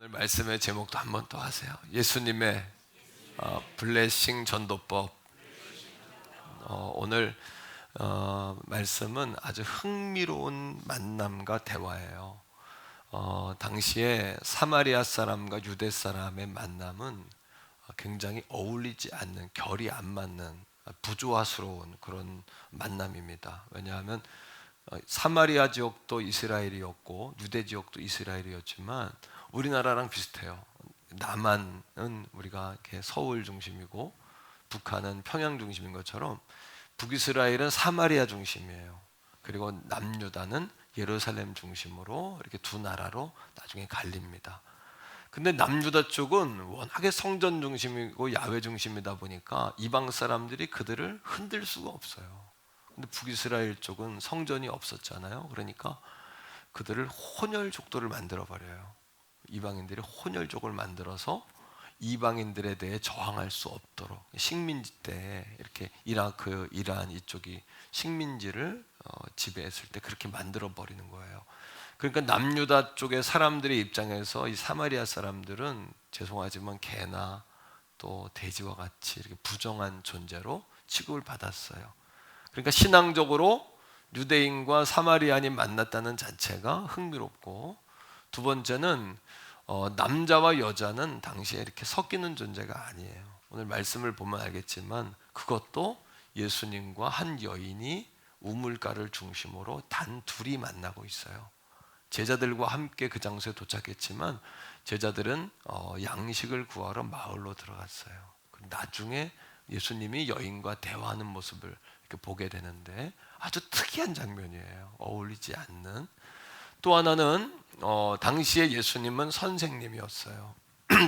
오늘 말씀의 제목도 한 번 더 하세요. 예수님의 블레싱 전도법. 오늘 말씀은 아주 흥미로운 만남과 대화예요. 당시에 사마리아 사람과 유대 사람의 만남은 굉장히 어울리지 않는, 결이 안 맞는 부조화스러운 그런 만남입니다. 왜냐하면 사마리아 지역도 이스라엘이었고 유대 지역도 이스라엘이었지만 우리나라랑 비슷해요. 남한은 우리가 이렇게 서울 중심이고 북한은 평양 중심인 것처럼 북이스라엘은 사마리아 중심이에요. 그리고 남유다는 예루살렘 중심으로 이렇게 두 나라로 나중에 갈립니다. 근데 남유다 쪽은 워낙에 성전 중심이고 야훼 중심이다 보니까 이방 사람들이 그들을 흔들 수가 없어요. 근데 북이스라엘 쪽은 성전이 없었잖아요. 그러니까 그들을 혼혈족도를 만들어 버려요. 이방인들이 혼혈족을 만들어서 이방인들에 대해 저항할 수 없도록 식민지 때 이렇게 이라크, 이란 이쪽이 식민지를 지배했을 때 그렇게 만들어 버리는 거예요. 그러니까 남유다 쪽의 사람들의 입장에서 이 사마리아 사람들은 죄송하지만 개나 또 돼지와 같이 이렇게 부정한 존재로 취급을 받았어요. 그러니까 신앙적으로 유대인과 사마리아인이 만났다는 자체가 흥미롭고, 두 번째는 남자와 여자는 당시에 이렇게 섞이는 존재가 아니에요. 오늘 말씀을 보면 알겠지만 그것도 예수님과 한 여인이 우물가를 중심으로 단 둘이 만나고 있어요. 제자들과 함께 그 장소에 도착했지만 제자들은 양식을 구하러 마을로 들어갔어요. 나중에 예수님이 여인과 대화하는 모습을 이렇게 보게 되는데 아주 특이한 장면이에요. 어울리지 않는. 또 하나는 당시에 예수님은 선생님이었어요.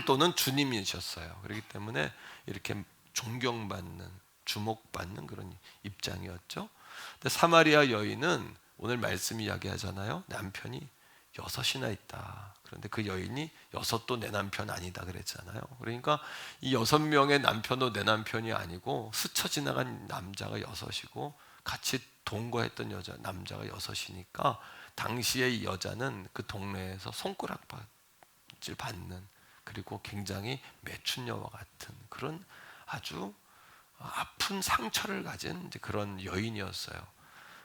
또는 주님이셨어요. 그렇기 때문에 이렇게 존경받는, 주목받는 그런 입장이었죠. 근데 사마리아 여인은 오늘 말씀 이야기하잖아요. 남편이 6이나 있다. 그런데 그 여인이 6도 내 남편 아니다 그랬잖아요. 그러니까 이 6명의 남편도 내 남편이 아니고 스쳐 지나간 남자가 6이고 같이 동거했던 남자가 6이니까 당시의 이 여자는 그 동네에서 손가락질 받는, 그리고 굉장히 매춘녀와 같은 그런 아주 아픈 상처를 가진 그런 여인이었어요.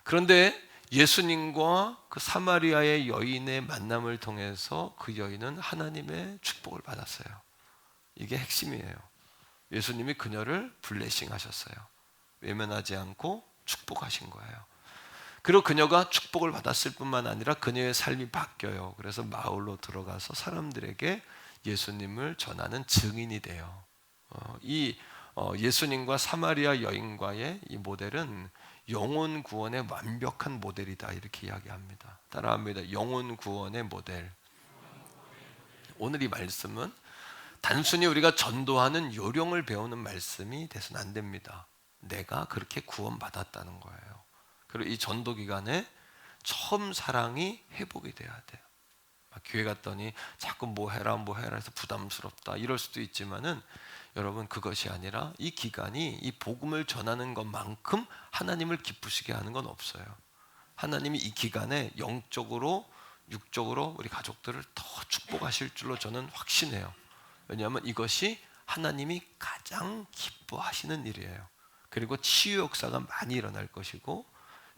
그런데 예수님과 그 사마리아의 여인의 만남을 통해서 그 여인은 하나님의 축복을 받았어요. 이게 핵심이에요. 예수님이 그녀를 블레싱 하셨어요. 외면하지 않고 축복하신 거예요. 그리고 그녀가 축복을 받았을 뿐만 아니라 그녀의 삶이 바뀌어요. 그래서 마을로 들어가서 사람들에게 예수님을 전하는 증인이 돼요. 예수님과 사마리아 여인과의 이 모델은 영혼 구원의 완벽한 모델이다, 이렇게 이야기합니다. 따라합니다. 영혼 구원의 모델. 오늘 이 말씀은 단순히 우리가 전도하는 요령을 배우는 말씀이 돼서는 안 됩니다. 내가 그렇게 구원받았다는 거예요. 그리고 이 전도 기간에 처음 사랑이 회복이 돼야 돼요. 교회 갔더니 자꾸 뭐 해라 해서 부담스럽다 이럴 수도 있지만은 여러분, 그것이 아니라 이 기간이 이 복음을 전하는 것만큼 하나님을 기쁘시게 하는 건 없어요. 하나님이 이 기간에 영적으로 육적으로 우리 가족들을 더 축복하실 줄로 저는 확신해요. 왜냐하면 이것이 하나님이 가장 기뻐하시는 일이에요. 그리고 치유 역사가 많이 일어날 것이고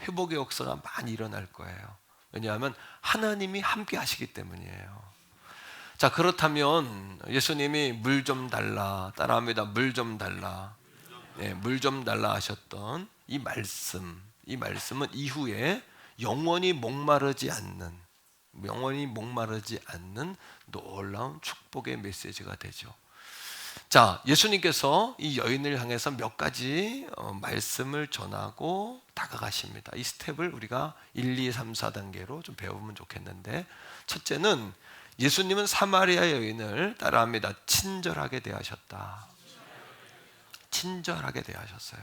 회복의 역사가 많이 일어날 거예요. 왜냐하면 하나님이 함께 하시기 때문이에요. 자, 그렇다면 예수님이 물 좀 달라, 따라합니다. 물 좀 달라. 네, 물 좀 달라 하셨던 이 말씀은 이후에 영원히 목마르지 않는 놀라운 축복의 메시지가 되죠. 자, 예수님께서 이 여인을 향해서 몇 가지 말씀을 전하고 다가가십니다. 이 스텝을 우리가 1, 2, 3, 4단계로 좀 배우면 좋겠는데, 첫째는 예수님은 사마리아 여인을, 따라합니다, 친절하게 대하셨다. 친절하게 대하셨어요.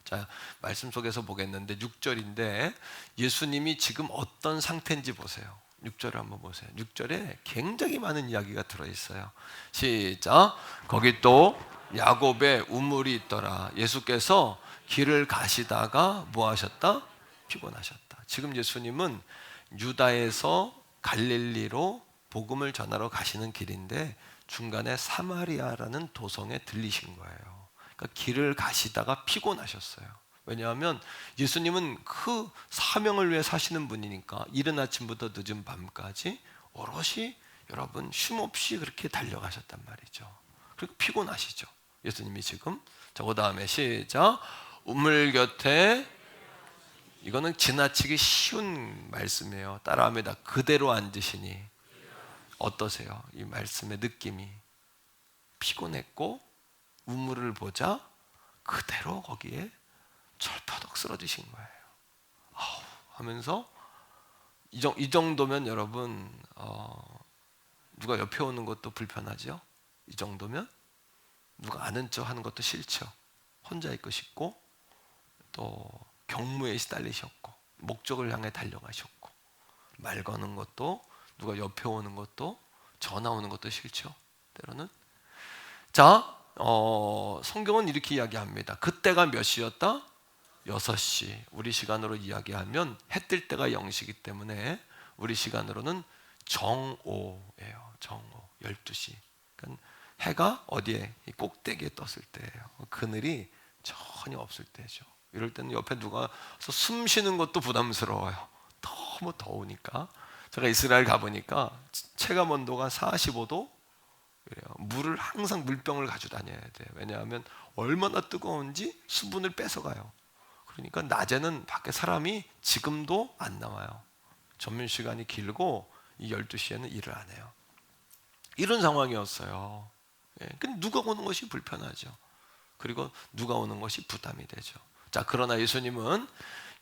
자, 말씀 속에서 보겠는데 6절인데 예수님이 지금 어떤 상태인지 보세요. 6절을 한번 보세요. 6절에 굉장히 많은 이야기가 들어있어요. 시작. 거기 또 야곱의 우물이 있더라. 예수께서 길을 가시다가 뭐 하셨다? 피곤하셨다. 지금 예수님은 유다에서 갈릴리로 복음을 전하러 가시는 길인데 중간에 사마리아라는 도성에 들리신 거예요. 그러니까 길을 가시다가 피곤하셨어요. 왜냐하면 예수님은 그 사명을 위해 사시는 분이니까 이른 아침부터 늦은 밤까지 오롯이 여러분 쉼없이 그렇게 달려가셨단 말이죠. 그리고 피곤하시죠. 예수님이 지금 그 다음에 시작. 우물 곁에, 이거는 지나치기 쉬운 말씀이에요. 따라합니다. 그대로 앉으시니 어떠세요? 이 말씀의 느낌이 피곤했고 우물을 보자 그대로 거기에 철퍼덕 쓰러지신 거예요. 아우 하면서 이 정도면 여러분 누가 옆에 오는 것도 불편하죠. 이 정도면 누가 아는 척 하는 것도 싫죠. 혼자 있고 싶고 또 경무에 시달리셨고 목적을 향해 달려가셨고 말 거는 것도 누가 옆에 오는 것도 전화 오는 것도 싫죠. 때로는. 자, 성경은 이렇게 이야기합니다. 그때가 몇 시였다? 6시. 우리 시간으로 이야기하면 해 뜰 때가 0시이기 때문에 우리 시간으로는 정오예요. 정오. 12시. 그러니까 해가 어디에? 이 꼭대기에 떴을 때예요. 그늘이 전혀 없을 때죠. 이럴 때는 옆에 누가 숨 쉬는 것도 부담스러워요. 너무 더우니까. 제가 이스라엘 가보니까 체감 온도가 45도. 그래요. 물을 항상 물병을 가지고 다녀야 돼요. 왜냐하면 얼마나 뜨거운지 수분을 뺏어가요. 그러니까 낮에는 밖에 사람이 지금도 안 나와요. 점심시간이 길고 이 12시에는 일을 안 해요. 이런 상황이었어요. 예, 근데 누가 오는 것이 불편하죠. 그리고 누가 오는 것이 부담이 되죠. 자, 그러나 예수님은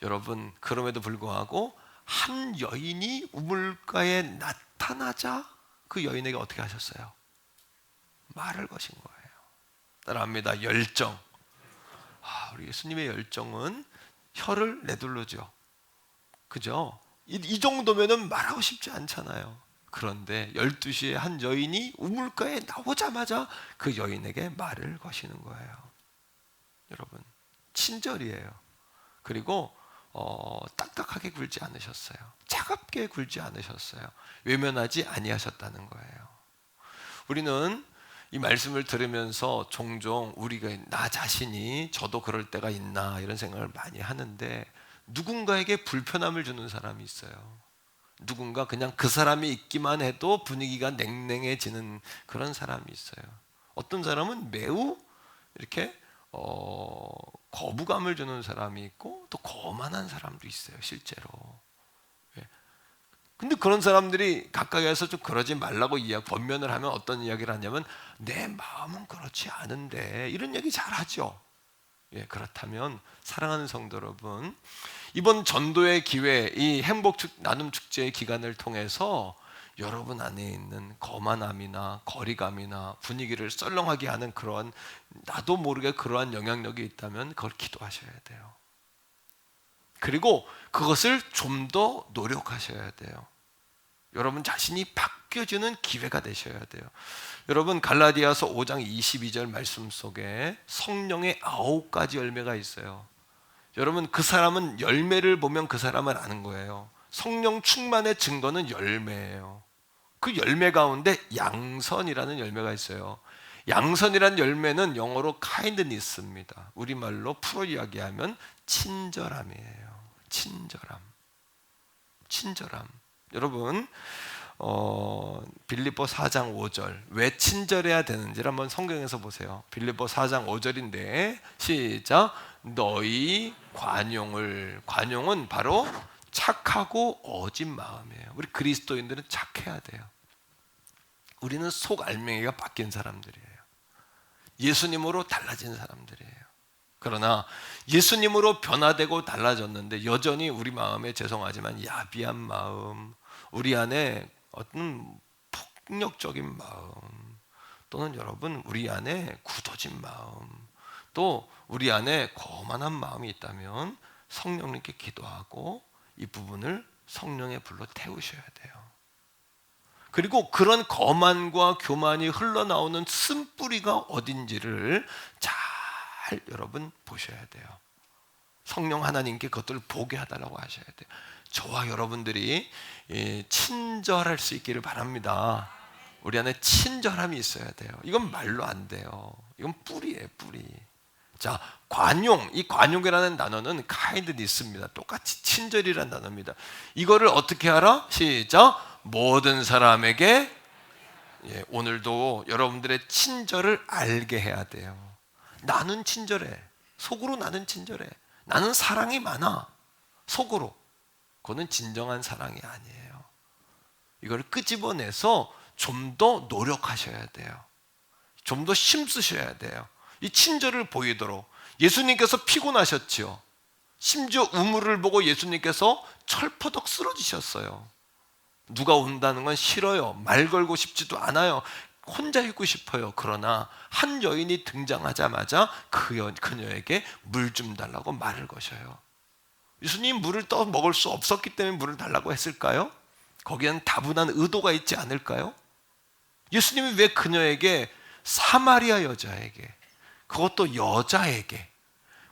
여러분 그럼에도 불구하고 한 여인이 우물가에 나타나자 그 여인에게 어떻게 하셨어요? 말을 거신 거예요. 따라합니다. 열정. 우리 예수님의 열정은 혀를 내둘르죠. 그죠? 이 정도면은 말하고 싶지 않잖아요. 그런데 12시에 한 여인이 우물가에 나오자마자 그 여인에게 말을 거시는 거예요. 여러분, 친절이에요. 그리고 딱딱하게 굴지 않으셨어요. 차갑게 굴지 않으셨어요. 외면하지 아니하셨다는 거예요. 우리는 이 말씀을 들으면서 종종 우리가 나 자신이 저도 그럴 때가 있나 이런 생각을 많이 하는데 누군가에게 불편함을 주는 사람이 있어요. 누군가 그냥 그 사람이 있기만 해도 분위기가 냉랭해지는 그런 사람이 있어요. 어떤 사람은 매우 이렇게 거부감을 주는 사람이 있고 또 거만한 사람도 있어요. 실제로. 근데 그런 사람들이 가까이에서 좀 그러지 말라고 권면을 하면 어떤 이야기를 하냐면 내 마음은 그렇지 않은데 이런 얘기 잘 하죠. 예, 그렇다면 사랑하는 성도 여러분, 이번 전도의 기회, 이 행복 나눔 축제의 기간을 통해서 여러분 안에 있는 거만함이나 거리감이나 분위기를 썰렁하게 하는 그러한 나도 모르게 그러한 영향력이 있다면 그걸 기도하셔야 돼요. 그리고 그것을 좀 더 노력하셔야 돼요. 여러분 자신이 바뀌어지는 기회가 되셔야 돼요. 여러분 갈라디아서 5장 22절 말씀 속에 성령의 9가지 열매가 있어요. 여러분 그 사람은 열매를 보면 그 사람을 아는 거예요. 성령 충만의 증거는 열매예요. 그 열매 가운데 양선이라는 열매가 있어요. 양선이라는 열매는 영어로 kindness입니다. 우리말로 풀어 이야기하면 친절함이에요. 친절함. 여러분 빌립보 4장 5절 왜 친절해야 되는지를 한번 성경에서 보세요. 빌립보 4장 5절인데 시작. 너희 관용은 바로 착하고 어진 마음이에요. 우리 그리스도인들은 착해야 돼요. 우리는 속 알맹이가 바뀐 사람들이에요. 예수님으로 달라진 사람들이에요. 그러나 예수님으로 변화되고 달라졌는데 여전히 우리 마음에 죄송하지만 야비한 마음, 우리 안에 어떤 폭력적인 마음, 또는 여러분 우리 안에 굳어진 마음, 또 우리 안에 거만한 마음이 있다면 성령님께 기도하고 이 부분을 성령의 불로 태우셔야 돼요. 그리고 그런 거만과 교만이 흘러나오는 쓴뿌리가 어딘지를 잘 여러분 보셔야 돼요. 성령 하나님께 그것들을 보게 해달라고 하셔야 돼요. 저와 여러분들이 친절할 수 있기를 바랍니다. 우리 안에 친절함이 있어야 돼요. 이건 말로 안 돼요. 이건 뿌리예요, 뿌리. 자, 관용. 이 관용이라는 단어는 kindness입니다. 똑같이 친절이라는 단어입니다. 이거를 어떻게 알아? 시작. 모든 사람에게. 오늘도 여러분들의 친절을 알게 해야 돼요. 나는 친절해. 속으로 나는 친절해. 나는 사랑이 많아. 속으로. 그거는 진정한 사랑이 아니에요. 이걸 끄집어내서 좀 더 노력하셔야 돼요. 좀 더 힘쓰셔야 돼요. 이 친절을 보이도록. 예수님께서 피곤하셨지요. 심지어 우물을 보고 예수님께서 철퍼덕 쓰러지셨어요. 누가 온다는 건 싫어요. 말 걸고 싶지도 않아요. 혼자 있고 싶어요. 그러나 한 여인이 등장하자마자 그녀에게 물 좀 달라고 말을 거셔요. 예수님 물을 떠 먹을 수 없었기 때문에 물을 달라고 했을까요? 거기에는 다분한 의도가 있지 않을까요? 예수님이 왜 그녀에게, 사마리아 여자에게, 그것도 여자에게,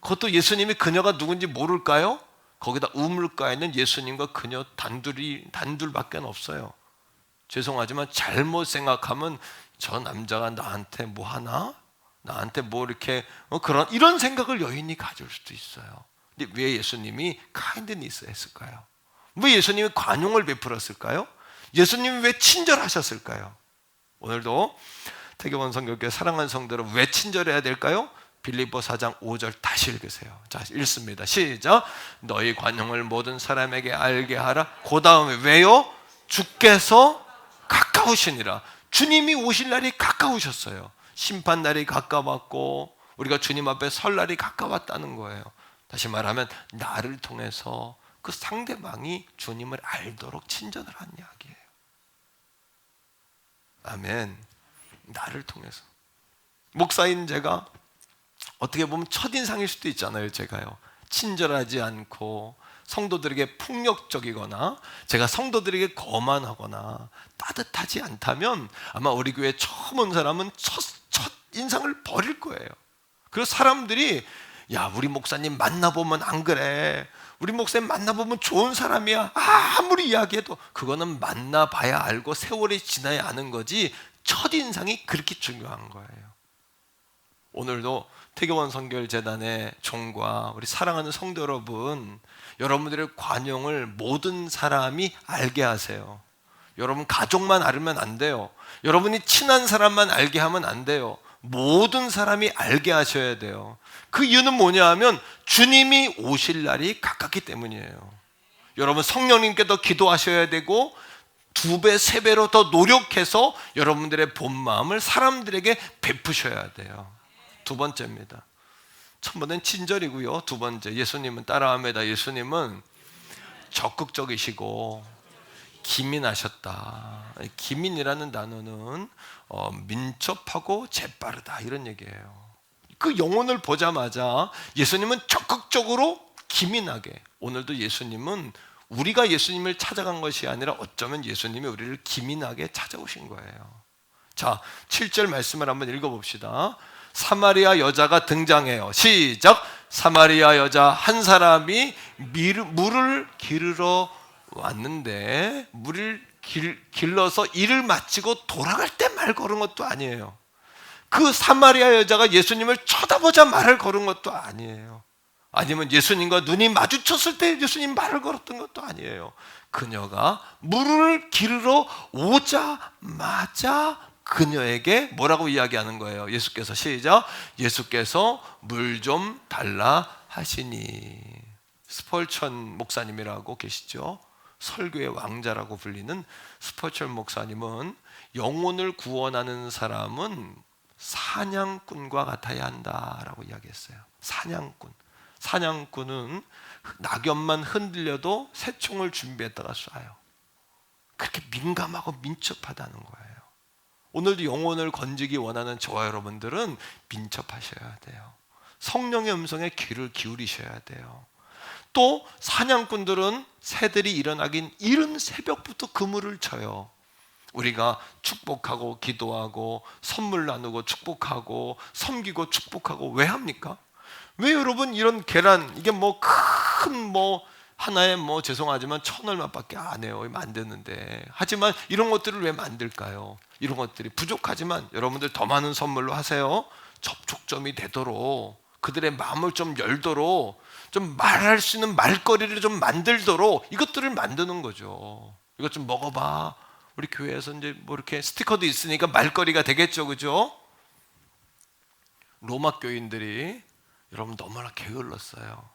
그것도 예수님이 그녀가 누군지 모를까요? 거기다 우물가에는 예수님과 그녀 단둘밖에 없어요. 죄송하지만 잘못 생각하면 저 남자가 나한테 뭐 하나? 나한테 뭐 이렇게 이런 생각을 여인이 가질 수도 있어요. 근데 왜 예수님이 카인드니스 했을까요? 왜 예수님이 관용을 베풀었을까요? 예수님이 왜 친절하셨을까요? 오늘도 태교원 성교회 사랑하는 성도들 왜 친절해야 될까요? 빌립보 4장 5절 다시 읽으세요. 자, 읽습니다. 시작. 너희 관용을 모든 사람에게 알게 하라. 그 다음에 왜요? 주께서 가까우시니라. 주님이 오실 날이 가까우셨어요. 심판 날이 가까웠고 우리가 주님 앞에 설 날이 가까웠다는 거예요. 다시 말하면 나를 통해서 그 상대방이 주님을 알도록 친절을 한 이야기예요. 아멘. 나를 통해서. 목사인 제가 어떻게 보면 첫인상일 수도 있잖아요. 제가요, 친절하지 않고 성도들에게 폭력적이거나 제가 성도들에게 거만하거나 따뜻하지 않다면 아마 우리 교회 처음 온 사람은 첫 인상을 버릴 거예요. 그래서 사람들이 야, 우리 목사님 만나보면 안 그래, 우리 목사님 만나보면 좋은 사람이야, 아무리 이야기해도 그거는 만나봐야 알고 세월이 지나야 아는 거지 첫인상이 그렇게 중요한 거예요. 오늘도 태교원 선교재단의 종과 우리 사랑하는 성도 여러분, 여러분들의 관용을 모든 사람이 알게 하세요. 여러분 가족만 알면 안 돼요. 여러분이 친한 사람만 알게 하면 안 돼요. 모든 사람이 알게 하셔야 돼요. 그 이유는 뭐냐 하면 주님이 오실 날이 가깝기 때문이에요. 여러분 성령님께도 기도하셔야 되고 2배, 3배로 더 노력해서 여러분들의 본 마음을 사람들에게 베푸셔야 돼요. 두 번째입니다. 첫 번째는 친절이고요. 두 번째, 예수님은 따라합니다. 예수님은 적극적이시고 기민하셨다. 기민이라는 단어는 민첩하고 재빠르다 이런 얘기예요. 그 영혼을 보자마자 예수님은 적극적으로 기민하게, 오늘도 예수님은 우리가 예수님을 찾아간 것이 아니라 어쩌면 예수님이 우리를 기민하게 찾아오신 거예요. 자, 7절 말씀을 한번 읽어봅시다. 사마리아 여자가 등장해요. 시작. 사마리아 여자 한 사람이 물을 기르러 왔는데 물을 길러서 일을 마치고 돌아갈 때 말 걸은 것도 아니에요. 그 사마리아 여자가 예수님을 쳐다보자 말을 걸은 것도 아니에요. 아니면 예수님과 눈이 마주쳤을 때 예수님 말을 걸었던 것도 아니에요. 그녀가 물을 기르러 오자마자 그녀에게 뭐라고 이야기하는 거예요? 예수께서 시작. 예수께서 물 좀 달라 하시니. 스펄천 목사님이라고 계시죠? 설교의 왕자라고 불리는 스펄천 목사님은 영혼을 구원하는 사람은 사냥꾼과 같아야 한다라고 이야기했어요. 사냥꾼은 낙엽만 흔들려도 새총을 준비했다가 쏴요. 그렇게 민감하고 민첩하다는 거예요. 오늘도 영혼을 건지기 원하는 저와 여러분들은 민첩하셔야 돼요. 성령의 음성에 귀를 기울이셔야 돼요. 또 사냥꾼들은 새들이 일어나긴 이른 새벽부터 그물을 쳐요. 우리가 축복하고 기도하고 선물 나누고 축복하고 섬기고 축복하고 왜 합니까? 왜 여러분 이런 계란, 이게 뭐 큰 하나에 뭐 죄송하지만 1,000얼마밖에 안 해요. 만드는데. 하지만 이런 것들을 왜 만들까요? 이런 것들이 부족하지만 여러분들 더 많은 선물로 하세요. 접촉점이 되도록, 그들의 마음을 좀 열도록, 좀 말할 수 있는 말거리를 좀 만들도록 이것들을 만드는 거죠. 이것 좀 먹어봐. 우리 교회에서 이제 뭐 이렇게 스티커도 있으니까 말거리가 되겠죠, 그죠? 로마 교인들이 여러분 너무나 게을렀어요.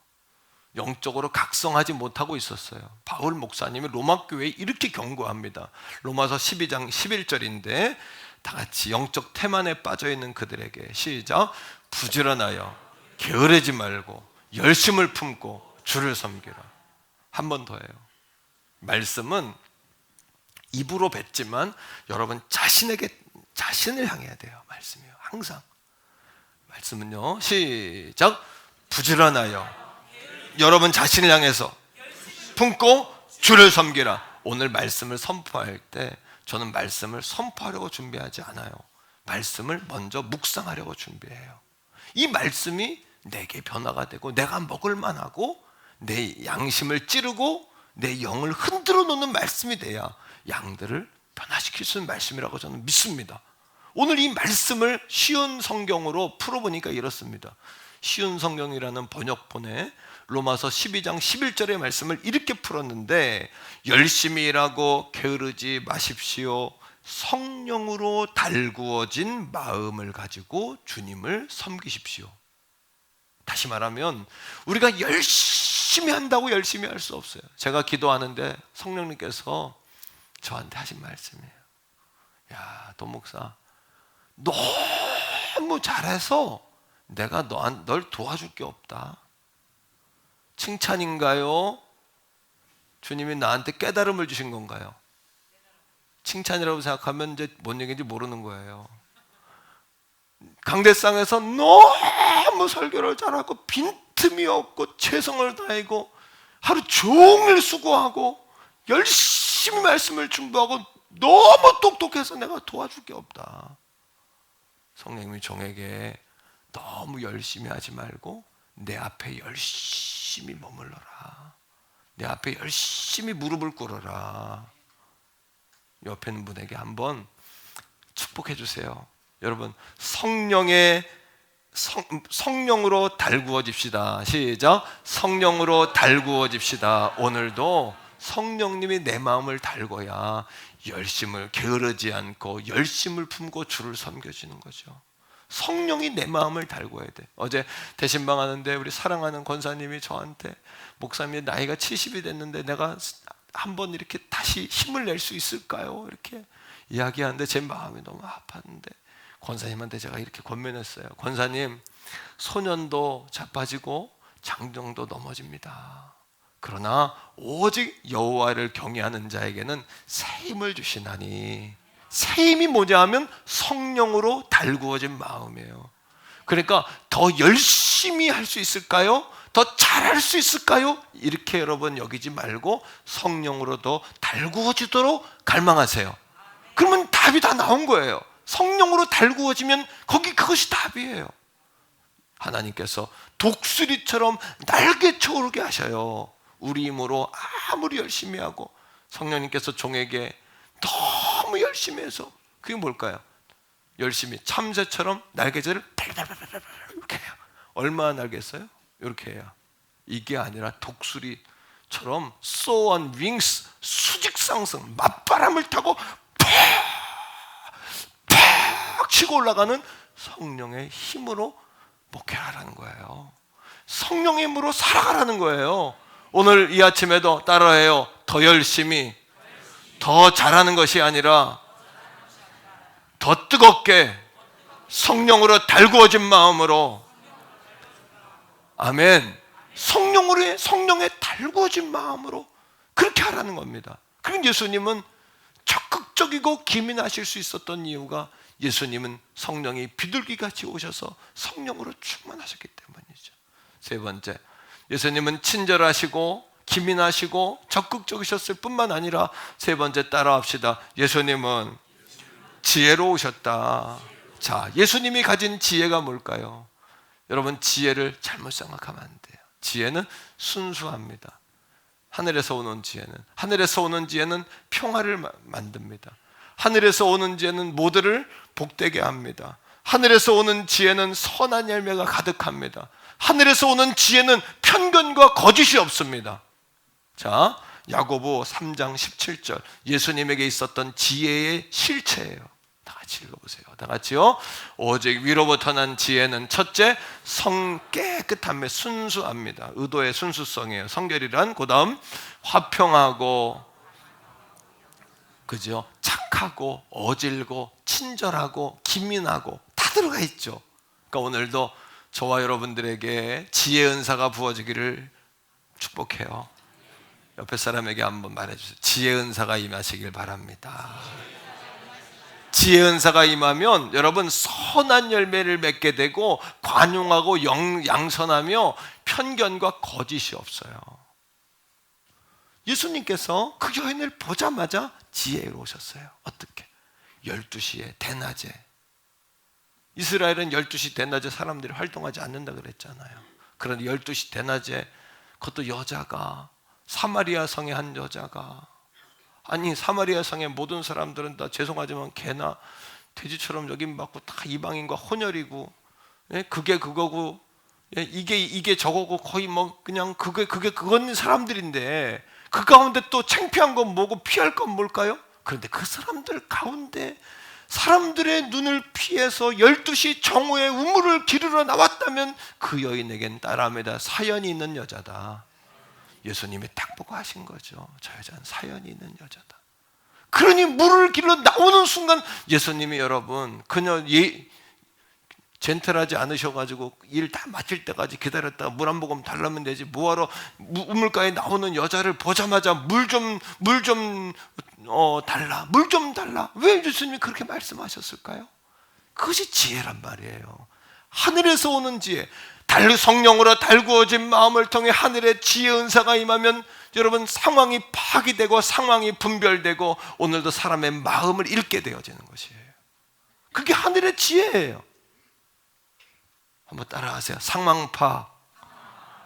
영적으로 각성하지 못하고 있었어요. 바울 목사님이 로마 교회에 이렇게 경고합니다. 로마서 12장 11절인데 다 같이 영적 태만에 빠져 있는 그들에게 시작. 부지런하여 게으르지 말고 열심을 품고 주를 섬기라. 한 번 더 해요. 말씀은 입으로 뱉지만 여러분 자신을 향해야 돼요. 말씀이요. 항상. 말씀은요. 시작. 부지런하여 여러분 자신을 향해서 품고 주를 섬기라. 오늘 말씀을 선포할 때 저는 말씀을 선포하려고 준비하지 않아요. 말씀을 먼저 묵상하려고 준비해요. 이 말씀이 내게 변화가 되고 내가 먹을 만하고 내 양심을 찌르고 내 영을 흔들어 놓는 말씀이 돼야 양들을 변화시킬 수 있는 말씀이라고 저는 믿습니다. 오늘 이 말씀을 쉬운 성경으로 풀어보니까 이렇습니다. 쉬운 성경이라는 번역본에 로마서 12장 11절의 말씀을 이렇게 풀었는데 열심히 일하고 게으르지 마십시오. 성령으로 달구어진 마음을 가지고 주님을 섬기십시오. 다시 말하면 우리가 열심히 한다고 열심히 할 수 없어요. 제가 기도하는데 성령님께서 저한테 하신 말씀이에요. 야, 도 목사 너무 잘해서 내가 널 도와줄 게 없다. 칭찬인가요? 주님이 나한테 깨달음을 주신 건가요? 칭찬이라고 생각하면 이제 뭔 얘기인지 모르는 거예요. 강대상에서 너무 설교를 잘하고 빈틈이 없고 최선을 다하고 하루 종일 수고하고 열심히 말씀을 준비하고 너무 똑똑해서 내가 도와줄 게 없다. 성령님이 종에게 너무 열심히 하지 말고 내 앞에 열심히 머물러라. 내 앞에 열심히 무릎을 꿇어라. 옆에 있는 분에게 한번 축복해 주세요. 여러분 성령으로 달구어집시다. 시작. 성령으로 달구어집시다. 오늘도 성령님이 내 마음을 달궈야 열심을 게으르지 않고 열심을 품고 주를 섬겨주는 거죠. 성령이 내 마음을 달궈야 돼. 어제 대신방 하는데 우리 사랑하는 권사님이 저한테 목사님이 나이가 70이 됐는데 내가 한번 이렇게 다시 힘을 낼 수 있을까요? 이렇게 이야기하는데 제 마음이 너무 아팠는데 권사님한테 제가 이렇게 권면했어요. 권사님, 소년도 자빠지고 장정도 넘어집니다. 그러나 오직 여호와를 경외하는 자에게는 새 힘을 주시나니, 새 힘이 뭐냐 하면 성령으로 달구어진 마음이에요. 그러니까 더 열심히 할 수 있을까요? 더 잘할 수 있을까요? 이렇게 여러분 여기지 말고 성령으로 더 달구어지도록 갈망하세요. 그러면 답이 다 나온 거예요. 성령으로 달구어지면 그것이 답이에요. 하나님께서 독수리처럼 날개쳐 오르게 하셔요. 우리 힘으로 아무리 열심히 하고 성령님께서 종에게 너무 열심히 해서 그게 뭘까요? 열심히 참새처럼 날개질을 팔팔팔팔 이렇게 해요. 얼마나 날겠어요? 이렇게 해요. 이게 아니라 독수리처럼 soar on wings, 수직상승, 맞바람을 타고 팍 치고 올라가는 성령의 힘으로 목회하라는 거예요. 성령의 힘으로 살아가라는 거예요. 오늘 이 아침에도 따라해요. 더 열심히, 더 잘하는 것이 아니라 더 뜨겁게 성령으로 달구어진 마음으로, 아멘. 성령의 달구어진 마음으로 그렇게 하라는 겁니다. 그럼 예수님은 적극적이고 기민하실 수 있었던 이유가 예수님은 성령이 비둘기같이 오셔서 성령으로 충만하셨기 때문이죠. 세 번째, 예수님은 친절하시고 기민하시고 적극적이셨을 뿐만 아니라 세 번째 따라합시다. 예수님은 지혜로우셨다. 자, 예수님이 가진 지혜가 뭘까요? 여러분, 지혜를 잘못 생각하면 안 돼요. 지혜는 순수합니다. 하늘에서 오는 지혜는, 하늘에서 오는 지혜는 평화를 만듭니다. 하늘에서 오는 지혜는 모두를 복되게 합니다. 하늘에서 오는 지혜는 선한 열매가 가득합니다. 하늘에서 오는 지혜는 편견과 거짓이 없습니다. 자, 야고보 3장 17절, 예수님에게 있었던 지혜의 실체예요. 다 같이 읽어보세요. 다 같이요. 오직 위로부터 난 지혜는 첫째, 성 깨끗함에 순수합니다. 의도의 순수성이에요. 성결이란, 그 다음 화평하고, 그죠? 착하고 어질고 친절하고 기민하고 다 들어가 있죠. 그러니까 오늘도 저와 여러분들에게 지혜 은사가 부어지기를 축복해요. 옆에 사람에게 한번 말해주세요. 지혜 은사가 임하시길 바랍니다. 지혜 은사가 임하면 여러분 선한 열매를 맺게 되고 관용하고 양선하며 편견과 거짓이 없어요. 예수님께서 그 여인을 보자마자 지혜로 오셨어요. 어떻게? 12시에 대낮에. 이스라엘은 12시 대낮에 사람들이 활동하지 않는다 그랬잖아요. 그런데 12시 대낮에, 그것도 여자가, 사마리아 성의 한 여자가, 아니 사마리아 성의 모든 사람들은 다 죄송하지만 개나 돼지처럼 여김받고 다 이방인과 혼혈이고, 예? 그게 그거고, 예? 이게 저거고, 거의 뭐 그냥 그건 사람들인데 그 가운데 또 창피한 건 뭐고 피할 건 뭘까요? 그런데 그 사람들 가운데 사람들의 눈을 피해서 12시 정오에 우물을 기르러 나왔다면 그 여인에겐 따라합니다. 사연이 있는 여자다. 예수님이 딱 보고 하신 거죠. 저 여자는 사연이 있는 여자다. 그러니 물을 기르러 나오는 순간 예수님이, 여러분, 그녀 젠틀하지 않으셔가지고 일 다 마칠 때까지 기다렸다가 물 한 모금 달라면 되지, 뭐하러 우물가에 나오는 여자를 보자마자 물 좀 달라. 왜 예수님이 그렇게 말씀하셨을까요? 그것이 지혜란 말이에요. 하늘에서 오는 지혜, 성령으로 달구어진 마음을 통해 하늘의 지혜 은사가 임하면 여러분 상황이 파기되고 상황이 분별되고 오늘도 사람의 마음을 읽게 되어지는 것이에요. 그게 하늘의 지혜예요. 한번 따라하세요. 상황파,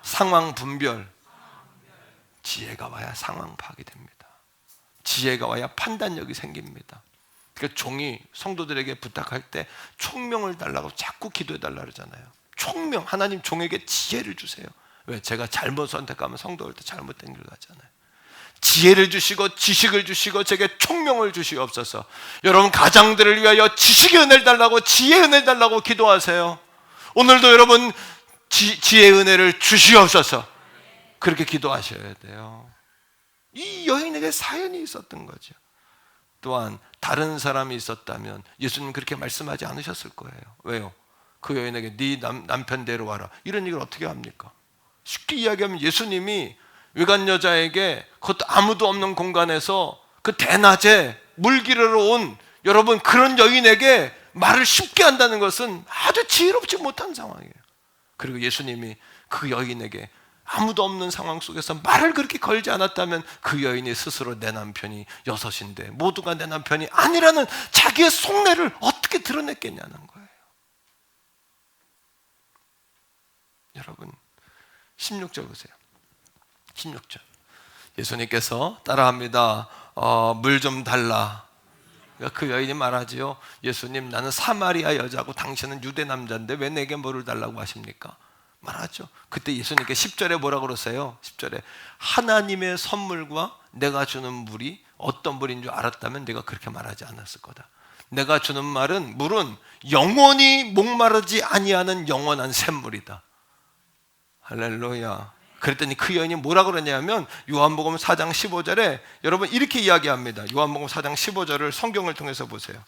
상황분별. 지혜가 와야 상황 파악이 됩니다. 지혜가 와야 판단력이 생깁니다. 그러니까 종이 성도들에게 부탁할 때 총명을 달라고 자꾸 기도해 달라 그러잖아요. 총명, 하나님 종에게 지혜를 주세요. 왜? 제가 잘못 선택하면 성도할 때 잘못된 길 가잖아요. 지혜를 주시고 지식을 주시고 제게 총명을 주시옵소서. 여러분 가장들을 위하여 지식의 은혜를 달라고, 지혜의 은혜를 달라고 기도하세요. 오늘도 여러분 지혜의 은혜를 주시옵소서. 그렇게 기도하셔야 돼요. 이 여인에게 사연이 있었던 거죠. 또한 다른 사람이 있었다면 예수님 그렇게 말씀하지 않으셨을 거예요. 왜요? 그 여인에게 네 남편 데려와라, 이런 얘기를 어떻게 합니까? 쉽게 이야기하면 예수님이 외간 여자에게, 그것도 아무도 없는 공간에서 그 대낮에 물 기르러 온 여러분 그런 여인에게 말을 쉽게 한다는 것은 아주 지혜롭지 못한 상황이에요. 그리고 예수님이 그 여인에게 아무도 없는 상황 속에서 말을 그렇게 걸지 않았다면 그 여인이 스스로 내 남편이 6인데 모두가 내 남편이 아니라는 자기의 속내를 어떻게 드러냈겠냐는 거예요. 여러분 16절 보세요. 16절 예수님께서 따라합니다. 물 좀 달라. 그 여인이 말하지요. 예수님, 나는 사마리아 여자고 당신은 유대 남자인데 왜 내게 물을 달라고 하십니까? 말하죠. 그때 예수님께 10절에 뭐라고 그러세요? 10절에 하나님의 선물과 내가 주는 물이 어떤 물인 줄 알았다면 네가 그렇게 말하지 않았을 거다. 내가 주는 물은 영원히 목마르지 아니하는 영원한 샘물이다. 할렐루야. 그랬더니 그 여인이 뭐라 그러냐면 요한복음 4장 15절에 여러분 이렇게 이야기합니다. 요한복음 4장 15절을 성경을 통해서 보세요.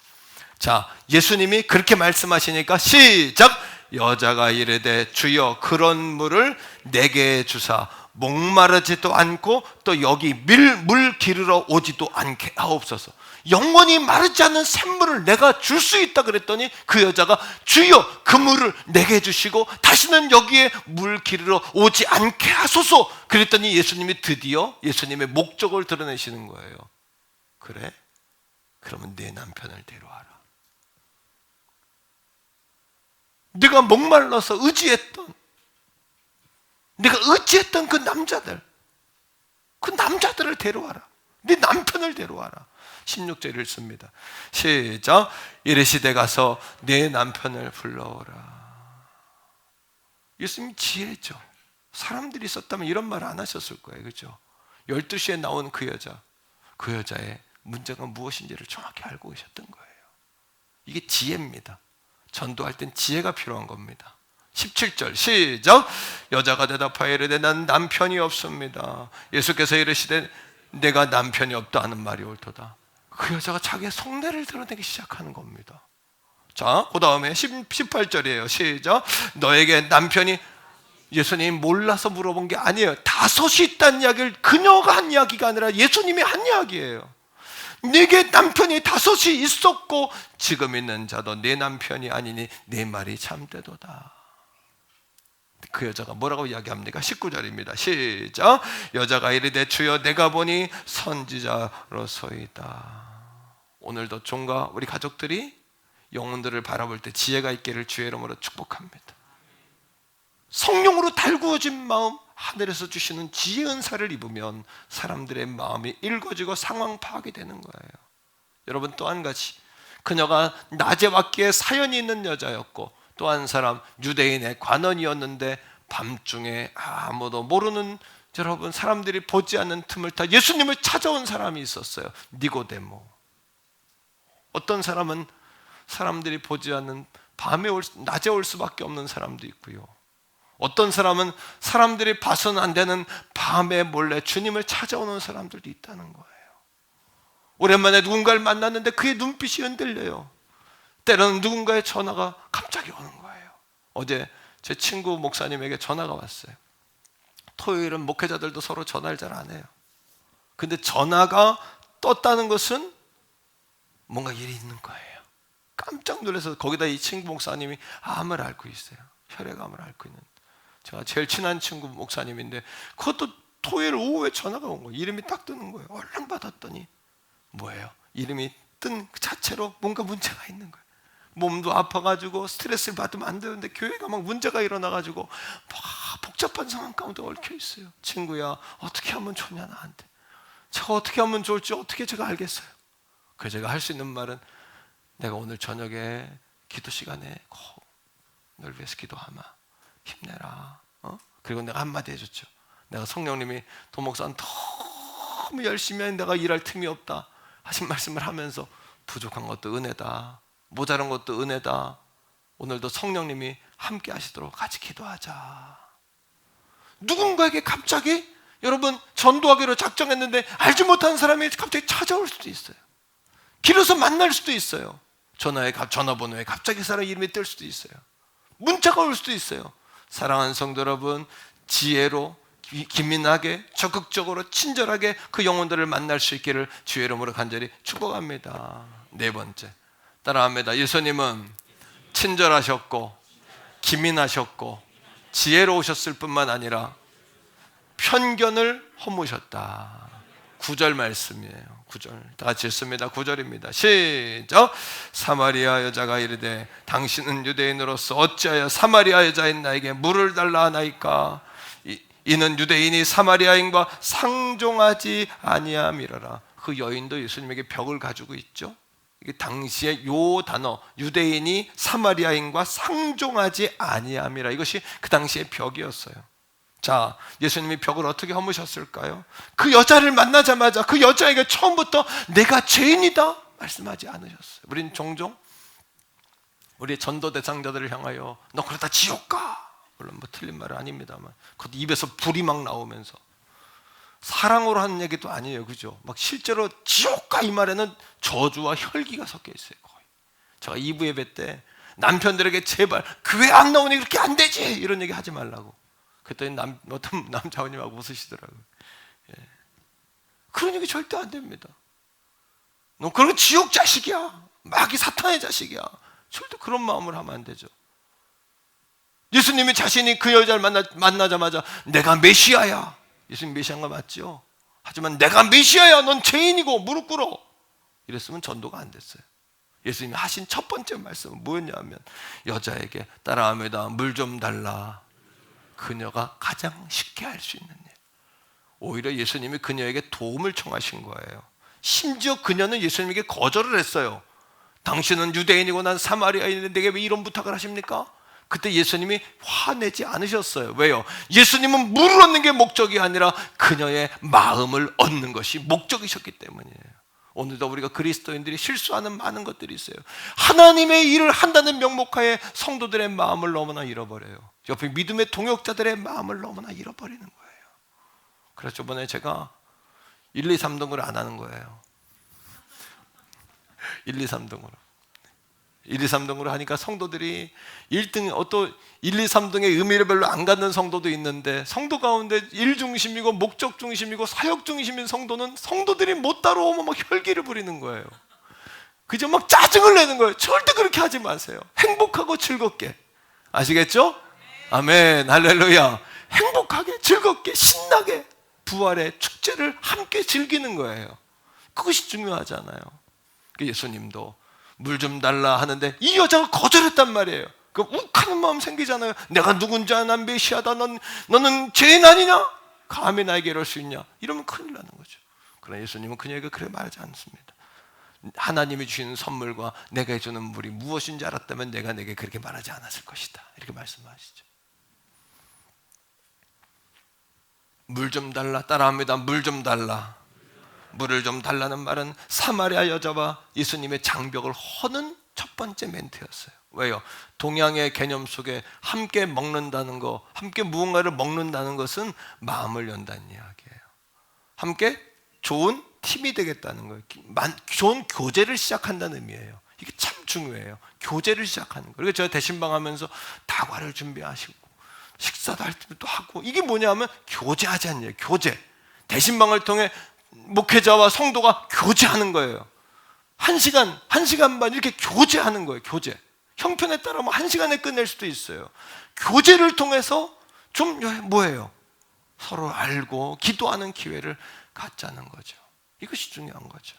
자, 예수님이 그렇게 말씀하시니까 시작! 여자가 이르되 주여 그런 물을 내게 주사 목마르지도 않고 또 여기 물 기르러 오지도 않게 하옵소서. 영원히 마르지 않는 샘물을 내가 줄 수 있다 그랬더니 그 여자가 주여 그 물을 내게 주시고 다시는 여기에 물 기르러 오지 않게 하소서. 그랬더니 예수님이 드디어 예수님의 목적을 드러내시는 거예요. 그래? 그러면 내 남편을 데려와라. 네가 목말라서 의지했던 그 남자들, 그 남자들을 데려와라. 네 남편을 데려와라. 16절 읽습니다. 시작. 이르시되 가서 내 남편을 불러오라. 예수님 지혜죠. 사람들이 있었다면 이런 말 안 하셨을 거예요. 그렇죠? 12시에 나온 그 여자의 문제가 무엇인지를 정확히 알고 계셨던 거예요. 이게 지혜입니다. 전도할 땐 지혜가 필요한 겁니다. 17절 시작. 여자가 대답하여 이르되 난 남편이 없습니다. 예수께서 이르시되 내가 남편이 없다 하는 말이 옳도다. 그 여자가 자기의 속내를 드러내기 시작하는 겁니다. 자, 그 다음에 18절이에요. 시작. 너에게 남편이, 예수님이 몰라서 물어본 게 아니에요. 다섯이 있다는 이야기를 그녀가 한 이야기가 아니라 예수님이 한 이야기예요. 네게 남편이 다섯이 있었고 지금 있는 자도 내 남편이 아니니 내 말이 참되도다. 그 여자가 뭐라고 이야기합니까? 19절입니다. 시작. 여자가 이르되 주여 내가 보니 선지자로소이다. 오늘도 종과 우리 가족들이 영혼들을 바라볼 때 지혜가 있기를 주의 이름으로 축복합니다. 성령으로 달구어진 마음, 하늘에서 주시는 지혜 은사를 입으면 사람들의 마음이 읽어지고 상황 파악이 되는 거예요. 여러분, 또 한 가지, 그녀가 낮에 왔기에 사연이 있는 여자였고, 또 한 사람 유대인의 관원이었는데 밤중에 아무도 모르는, 여러분, 사람들이 보지 않는 틈을 타 예수님을 찾아온 사람이 있었어요. 니고데모. 어떤 사람은 사람들이 보지 않는 낮에 올 수밖에 없는 사람도 있고요. 어떤 사람은 사람들이 봐서는 안 되는 밤에 몰래 주님을 찾아오는 사람들도 있다는 거예요. 오랜만에 누군가를 만났는데 그의 눈빛이 흔들려요. 때로는 누군가의 전화가 갑자기 오는 거예요. 어제 제 친구 목사님에게 전화가 왔어요. 토요일은 목회자들도 서로 전화를 잘 안 해요. 근데 전화가 떴다는 것은 뭔가 일이 있는 거예요. 깜짝 놀라서, 거기다 이 친구 목사님이 암을 앓고 있어요. 혈액암을 앓고 있는, 제가 제일 친한 친구 목사님인데 그것도 토요일 오후에 전화가 온 거예요. 이름이 딱 뜨는 거예요. 얼른 받았더니 뭐예요? 이름이 뜬 그 자체로 뭔가 문제가 있는 거예요. 몸도 아파가지고 스트레스를 받으면 안 되는데 교회가 막 문제가 일어나가지고 막 복잡한 상황 가운데 얽혀 있어요. 친구야, 어떻게 하면 좋냐 나한테. 제가 어떻게 하면 좋을지 어떻게 제가 알겠어요. 그래서 제가 할 수 있는 말은, 내가 오늘 저녁에 기도 시간에 꼭 널 위해서 기도하마. 힘내라. 그리고 내가 한마디 해줬죠. 내가 성령님이 도목사는 너무 열심히 하는 내가 일할 틈이 없다 하신 말씀을 하면서, 부족한 것도 은혜다, 모자란 것도 은혜다, 오늘도 성령님이 함께 하시도록 같이 기도하자. 누군가에게 갑자기, 여러분, 전도하기로 작정했는데 알지 못하는 사람이 갑자기 찾아올 수도 있어요. 길에서 만날 수도 있어요. 전화번호에 갑자기 사람 이름이 뜰 수도 있어요. 문자가 올 수도 있어요. 사랑하는 성도 여러분, 지혜로 기민하게 적극적으로 친절하게 그 영혼들을 만날 수 있기를 주의 이름으로 간절히 축복합니다. 네 번째, 따라합니다. 예수님은 친절하셨고 기민하셨고 지혜로우셨을 뿐만 아니라 편견을 허무셨다. 9절 말씀이에요. 9절 다 같이 읽습니다. 9절입니다. 시작. 사마리아 여자가 이르되 당신은 유대인으로서 어찌하여 사마리아 여자인 나에게 물을 달라 하나이까. 이는 유대인이 사마리아인과 상종하지 아니함이라라. 그 여인도 예수님에게 벽을 가지고 있죠. 이게 당시에 요 단어, 유대인이 사마리아인과 상종하지 아니함이라, 이것이 그 당시의 벽이었어요. 자, 예수님이 벽을 어떻게 허무셨을까요? 그 여자를 만나자마자 그 여자에게 처음부터 내가 죄인이다 말씀하지 않으셨어요. 우린 종종 우리 전도 대상자들을 향하여 너 그러다 지옥 가, 물론 뭐 틀린 말은 아닙니다만, 그것도 입에서 불이 막 나오면서, 사랑으로 하는 얘기도 아니에요. 그죠? 막 실제로 지옥 가 이 말에는 저주와 혈기가 섞여 있어요. 거의. 제가 2부 예배 때 남편들에게 제발 교회 안 나오니 그렇게 안 되지 이런 얘기 하지 말라고. 그랬더니 어떤 남자원님하고 웃으시더라고요. 예. 그런 얘기 절대 안 됩니다. 너 그런 지옥 자식이야, 마귀 사탄의 자식이야, 절대 그런 마음을 하면 안 되죠. 예수님이 자신이 그 여자를 만나자마자 내가 메시아야, 예수님 메시아인 거 맞죠? 하지만 내가 메시아야, 넌 죄인이고 무릎 꿇어, 이랬으면 전도가 안 됐어요. 예수님이 하신 첫 번째 말씀은 뭐였냐면, 여자에게 따라합니다. 물 좀 달라. 그녀가 가장 쉽게 할 수 있는 일. 오히려 예수님이 그녀에게 도움을 청하신 거예요. 심지어 그녀는 예수님에게 거절을 했어요. 당신은 유대인이고 난 사마리아인인데 내게 왜 이런 부탁을 하십니까? 그때 예수님이 화내지 않으셨어요. 왜요? 예수님은 물을 얻는 게 목적이 아니라 그녀의 마음을 얻는 것이 목적이셨기 때문이에요. 오늘도 우리가 그리스도인들이 실수하는 많은 것들이 있어요. 하나님의 일을 한다는 명목하에 성도들의 마음을 너무나 잃어버려요. 옆에 믿음의 동역자들의 마음을 너무나 잃어버리는 거예요. 그래서 저번에 제가 1, 2, 3등으로 안 하는 거예요. 1, 2, 3등으로 1, 2, 3등으로 하니까 성도들이 1등, 또 1, 2, 3등의 의미를 별로 안 갖는 성도도 있는데, 성도 가운데 일 중심이고 목적 중심이고 사역 중심인 성도는 성도들이 못 따라오면 막 혈기를 부리는 거예요. 그저 막 짜증을 내는 거예요. 절대 그렇게 하지 마세요. 행복하고 즐겁게. 아시겠죠? 아멘, 할렐루야. 행복하게, 즐겁게, 신나게 부활의 축제를 함께 즐기는 거예요. 그것이 중요하잖아요. 예수님도 물 좀 달라 하는데 이 여자가 거절했단 말이에요. 그 욱하는 마음 생기잖아요. 내가 누군지 난 메시아다. 너는 죄인 아니냐? 감히 나에게 이럴 수 있냐? 이러면 큰일 나는 거죠. 그러나 예수님은 그녀에게 그래 말하지 않습니다. 하나님이 주시는 선물과 내가 해주는 물이 무엇인지 알았다면 내가 내게 그렇게 말하지 않았을 것이다. 이렇게 말씀하시죠. 물 좀 달라. 따라합니다. 물 좀 달라. 물을 좀 달라는 말은 사마리아 여자와 예수님의 장벽을 허는 첫 번째 멘트였어요. 왜요? 동양의 개념 속에 함께 먹는다는 거, 함께 무언가를 먹는다는 것은 마음을 연다는 이야기예요. 함께 좋은 팀이 되겠다는 거예요. 좋은 교제를 시작한다는 의미예요. 이게 참 중요해요. 교제를 시작하는 거예요. 그리고 제가 대신방 하면서 다과를 준비하시고 식사도 할 때 또 하고, 이게 뭐냐면 교제하자는 얘기예요. 교제. 대신방을 통해 목회자와 성도가 교제하는 거예요. 1시간, 1시간 반 이렇게 교제하는 거예요. 교제. 형편에 따라 1시간에 끝낼 수도 있어요. 교제를 통해서 좀 뭐예요? 서로 알고 기도하는 기회를 갖자는 거죠. 이것이 중요한 거죠.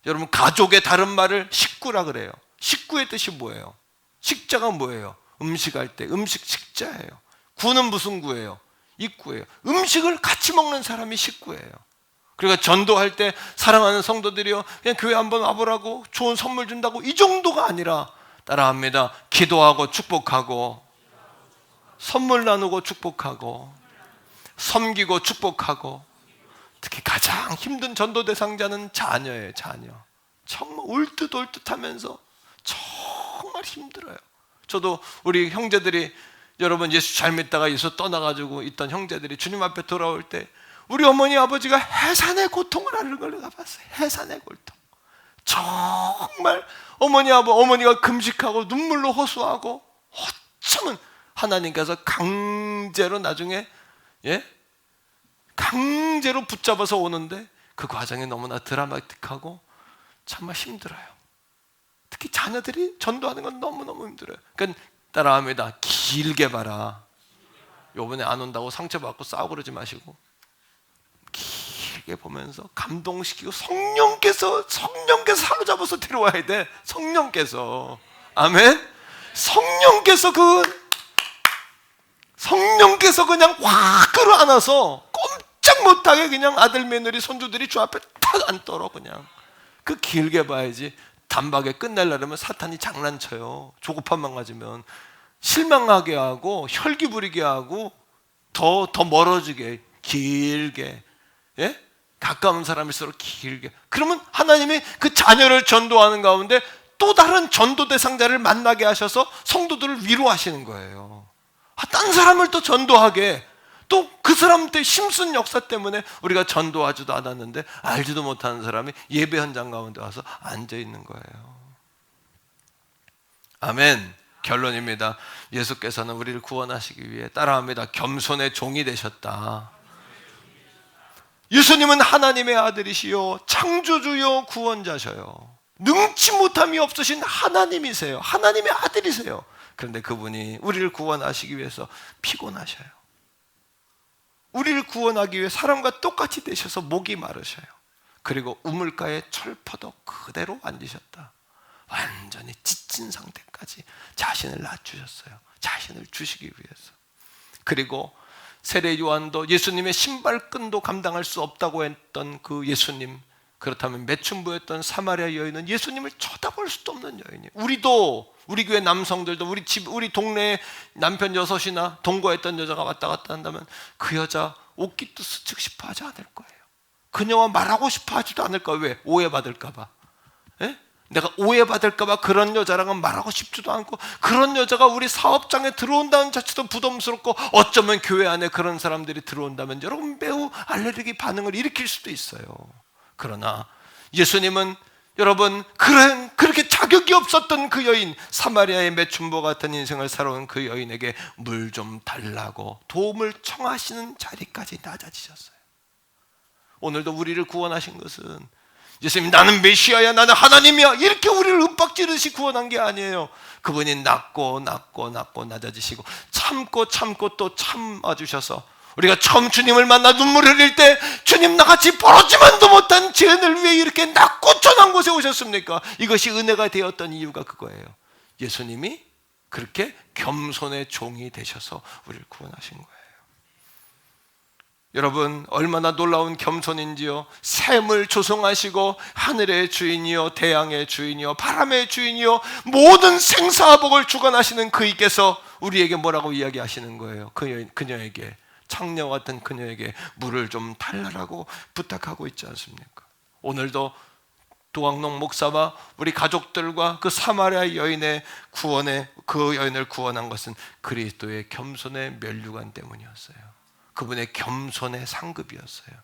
여러분, 가족의 다른 말을 식구라 그래요. 식구의 뜻이 뭐예요? 식자가 뭐예요? 음식할 때 음식 식자예요. 구는 무슨 구예요? 입구예요. 음식을 같이 먹는 사람이 식구예요. 그러니까 전도할 때 사랑하는 성도들이요, 그냥 교회 한번 와보라고 좋은 선물 준다고 이 정도가 아니라, 따라합니다. 기도하고 축복하고 선물 나누고 축복하고 섬기고 축복하고, 특히 가장 힘든 전도 대상자는 자녀예요. 자녀. 정말 울듯하면서 정말 힘들어요. 저도 우리 형제들이, 여러분 예수 잘 믿다가 예수 떠나가지고 있던 형제들이 주님 앞에 돌아올 때 우리 어머니 아버지가 해산의 고통을 앓는 걸 가봤어요. 해산의 고통. 정말 어머니가 금식하고 눈물로 호소하고, 어쩌면 하나님께서 강제로 나중에 강제로 붙잡아서 오는데 그 과정이 너무나 드라마틱하고 정말 힘들어요. 특히 자녀들이 전도하는 건 너무너무 힘들어요. 그러니까 따라합니다. 길게 봐라. 요번에 안 온다고 상처받고 싸우고 그러지 마시고 길게 보면서 감동시키고, 성령께서 사로잡아서 데려와야 돼. 성령께서. 아멘. 성령께서 그냥 확 끌어안아서 꼼짝 못하게 그냥 아들 며느리 손주들이 주 앞에 탁 앉도록, 그냥 그 길게 봐야지. 단박에 끝내려면 사탄이 장난쳐요. 조급함만 가지면 실망하게 하고 혈기 부리게 하고 더 멀어지게, 길게, 가까운 사람일수록 길게. 그러면 하나님이 그 자녀를 전도하는 가운데 또 다른 전도 대상자를 만나게 하셔서 성도들을 위로하시는 거예요. 딴 사람을 또 전도하게, 또 그 사람한테 힘쓴 역사 때문에 우리가 전도하지도 않았는데 알지도 못하는 사람이 예배 현장 가운데 와서 앉아 있는 거예요. 아멘. 결론입니다. 예수께서는 우리를 구원하시기 위해, 따라합니다, 겸손의 종이 되셨다. 예수님은 하나님의 아들이시요 창조주요 구원자셔요. 능치 못함이 없으신 하나님이세요. 하나님의 아들이세요. 그런데 그분이 우리를 구원하시기 위해서 피곤하셔요. 우리를 구원하기 위해 사람과 똑같이 되셔서 목이 마르셔요. 그리고 우물가에 철퍼덕 그대로 앉으셨다. 완전히 지친 상태까지 자신을 낮추셨어요. 자신을 주시기 위해서. 그리고 세례 요한도 예수님의 신발끈도 감당할 수 없다고 했던 그 예수님, 그렇다면 매춘부였던 사마리아 여인은 예수님을 쳐다볼 수도 없는 여인이에요. 우리도, 우리 교회 남성들도, 우리 동네에 남편 6이나 동거했던 여자가 왔다 갔다 한다면 그 여자 옷깃도 스치고 싶어 하지 않을 거예요. 그녀와 말하고 싶어 하지도 않을 거예요. 왜? 오해받을까 봐. 예? 내가 오해받을까 봐 그런 여자랑은 말하고 싶지도 않고, 그런 여자가 우리 사업장에 들어온다는 자체도 부담스럽고, 어쩌면 교회 안에 그런 사람들이 들어온다면 여러분 매우 알레르기 반응을 일으킬 수도 있어요. 그러나 예수님은 여러분 그렇게 자격이 없었던 그 여인, 사마리아의 매춘부 같은 인생을 살아온 그 여인에게 물 좀 달라고 도움을 청하시는 자리까지 낮아지셨어요. 오늘도 우리를 구원하신 것은 예수님이 나는 메시아야, 나는 하나님이야 이렇게 우리를 윽박지르시 구원한 게 아니에요. 그분이 낮고 낮아지시고 참고 또 참아주셔서, 우리가 처음 주님을 만나 눈물 흘릴 때 주님 나같이 버러지만도 못한 죄인을 위해 이렇게 낮고 천한 곳에 오셨습니까? 이것이 은혜가 되었던 이유가 그거예요. 예수님이 그렇게 겸손의 종이 되셔서 우리를 구원하신 거예요. 여러분 얼마나 놀라운 겸손인지요. 샘을 조성하시고 하늘의 주인이요 태양의 주인이요 바람의 주인이요 모든 생사복을 주관하시는 그이께서 우리에게 뭐라고 이야기하시는 거예요? 그녀에게, 창녀 같은 그녀에게 물을 좀 달라고 부탁하고 있지 않습니까? 오늘도 도광농 목사와 우리 가족들과 그 사마리아 여인의 그 여인을 구원한 것은 그리스도의 겸손의 면류관 때문이었어요. 그분의 겸손의 상급이었어요.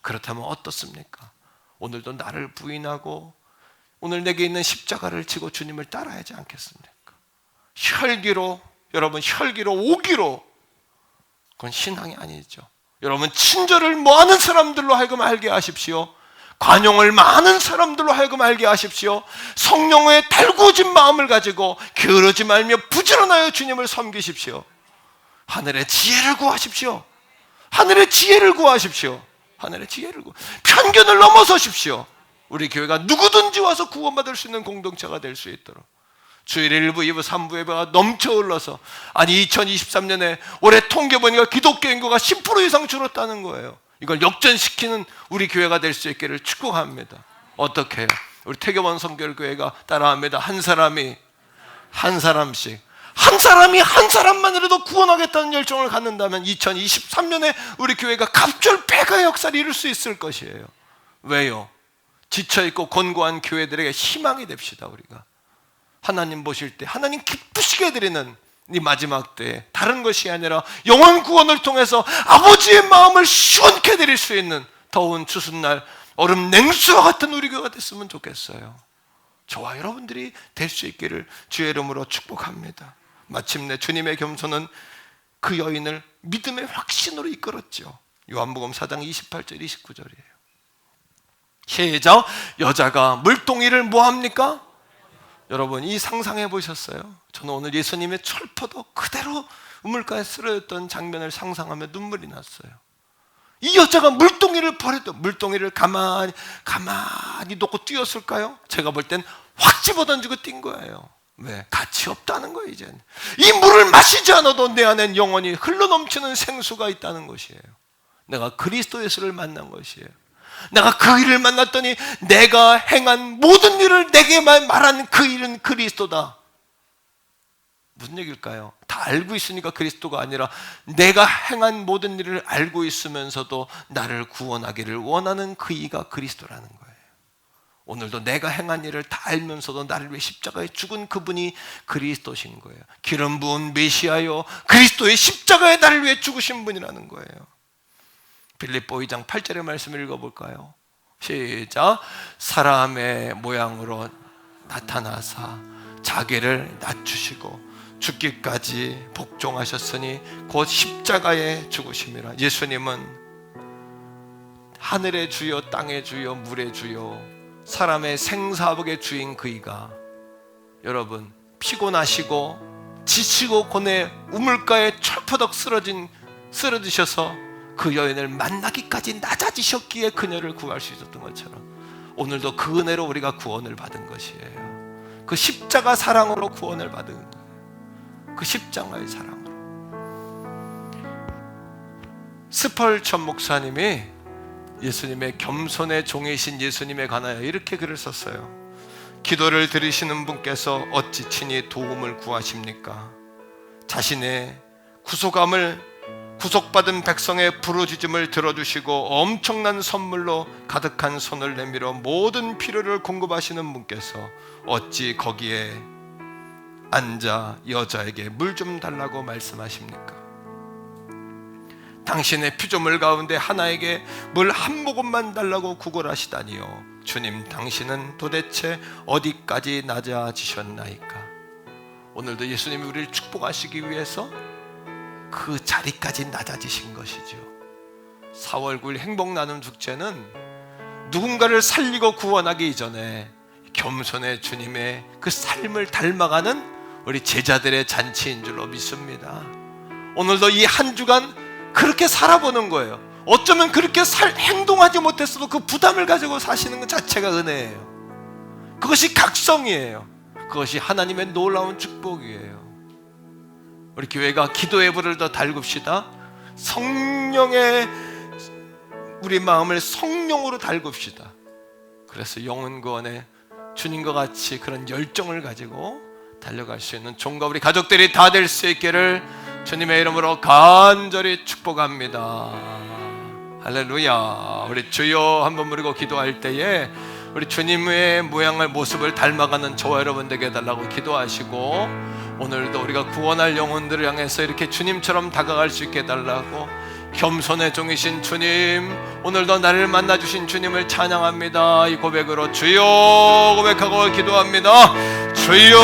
그렇다면 어떻습니까? 오늘도 나를 부인하고 오늘 내게 있는 십자가를 지고 주님을 따라야 하지 않겠습니까? 여러분 혈기로 오기로, 그건 신앙이 아니죠. 여러분 친절을 모아는 사람들로 하여금 알게 하십시오. 관용을 많은 사람들로 하여금 알게 하십시오. 성령의 달구어진 마음을 가지고 게으르지 말며 부지런하여 주님을 섬기십시오. 하늘의 지혜를 구하십시오. 하늘의 지혜를 구하십시오. 편견을 넘어서십시오. 우리 교회가 누구든지 와서 구원받을 수 있는 공동체가 될 수 있도록 주일 1부, 2부, 3부 예배가 넘쳐 흘러서, 아니 2023년에 올해 통계 보니까 기독교 인구가 10% 이상 줄었다는 거예요. 이걸 역전시키는 우리 교회가 될 수 있기를 축복합니다. 어떻게 해요? 우리 태교원 선결교회가 따라합니다. 한 사람이 한 사람만이라도 구원하겠다는 열정을 갖는다면 2023년에 우리 교회가 갑절 배가의 역사를 이룰 수 있을 것이에요. 왜요? 지쳐있고 곤고한 교회들에게 희망이 됩시다. 우리가 하나님 보실 때 하나님 기쁘시게 드리는 이 마지막 때에 다른 것이 아니라 영원 구원을 통해서 아버지의 마음을 시원케 드릴 수 있는 더운 추수날 얼음 냉수와 같은 우리 교회가 됐으면 좋겠어요. 저와 여러분들이 될 수 있기를 주의 이름으로 축복합니다. 마침내 주님의 겸손은 그 여인을 믿음의 확신으로 이끌었죠. 요한복음 4장 28절 29절이에요. 시작. 여자가 물동이를 뭐합니까? 여러분 이 상상해 보셨어요? 저는 오늘 예수님의 철포도 그대로 우물가에 쓰러졌던 장면을 상상하며 눈물이 났어요. 이 여자가 물동이를 버렸다. 물동이를 가만히 놓고 뛰었을까요? 제가 볼 땐 확 집어던지고 뛴 거예요. 왜? 가치 없다는 거예요. 이제는 이 물을 마시지 않아도 내 안엔 영원히 흘러넘치는 생수가 있다는 것이에요. 내가 그리스도 예수를 만난 것이에요. 내가 그 일을 만났더니 내가 행한 모든 일을 내게 말한 그 일은 그리스도다. 무슨 얘기일까요? 다 알고 있으니까 그리스도가 아니라 내가 행한 모든 일을 알고 있으면서도 나를 구원하기를 원하는 그 이가 그리스도라는 거예요. 오늘도 내가 행한 일을 다 알면서도 나를 위해 십자가에 죽은 그분이 그리스도신 거예요. 기름 부은 메시아요, 그리스도의 십자가에 나를 위해 죽으신 분이라는 거예요. 빌립보 2장 8절의 말씀을 읽어볼까요? 시작. 사람의 모양으로 나타나사 자기를 낮추시고 죽기까지 복종하셨으니 곧 십자가에 죽으심이라. 예수님은 하늘의 주요 땅의 주요 물의 주요 사람의 생사복의 주인 그이가 여러분 피곤하시고 지치고 고뇌 우물가에 철퍼덕 쓰러지셔서 그 여인을 만나기까지 낮아지셨기에 그녀를 구할 수 있었던 것처럼 오늘도 그 은혜로 우리가 구원을 받은 것이에요. 그 십자가 사랑으로 구원을 받은 거예요. 그 십자가의 사랑으로. 스펄전 목사님이 예수님의 겸손의 종이신 예수님에 관하여 이렇게 글을 썼어요. 기도를 들으시는 분께서 어찌 친히 도움을 구하십니까? 자신의 구속받은 백성의 부르짖음을 들어주시고 엄청난 선물로 가득한 손을 내밀어 모든 필요를 공급하시는 분께서 어찌 거기에 앉아 여자에게 물 좀 달라고 말씀하십니까? 당신의 피조물 가운데 하나에게 물 한 모금만 달라고 구걸하시다니요. 주님, 당신은 도대체 어디까지 낮아지셨나이까? 오늘도 예수님이 우리를 축복하시기 위해서 그 자리까지 낮아지신 것이죠. 4월 9일 행복나눔 축제는 누군가를 살리고 구원하기 이전에 겸손의 주님의 그 삶을 닮아가는 우리 제자들의 잔치인 줄로 믿습니다. 오늘도 이 한 주간 그렇게 살아보는 거예요. 어쩌면 그렇게 행동하지 못했어도 그 부담을 가지고 사시는 것 자체가 은혜예요. 그것이 각성이에요. 그것이 하나님의 놀라운 축복이에요. 우리 교회가 기도의 불을 더 달굽시다. 성령의 우리 마음을 성령으로 달굽시다. 그래서 영혼 구원에 주님과 같이 그런 열정을 가지고 달려갈 수 있는 종과 우리 가족들이 다 될 수 있기를 주님의 이름으로 간절히 축복합니다. 할렐루야. 우리 주여 한번 부르고 기도할 때에 우리 주님의 모양을 모습을 닮아가는 저와 여러분들에게 해달라고 기도하시고, 오늘도 우리가 구원할 영혼들을 향해서 이렇게 주님처럼 다가갈 수 있게 해달라고, 겸손의 종이신 주님, 오늘도 나를 만나주신 주님을 찬양합니다. 이 고백으로 주여 고백하고 기도합니다. 주여.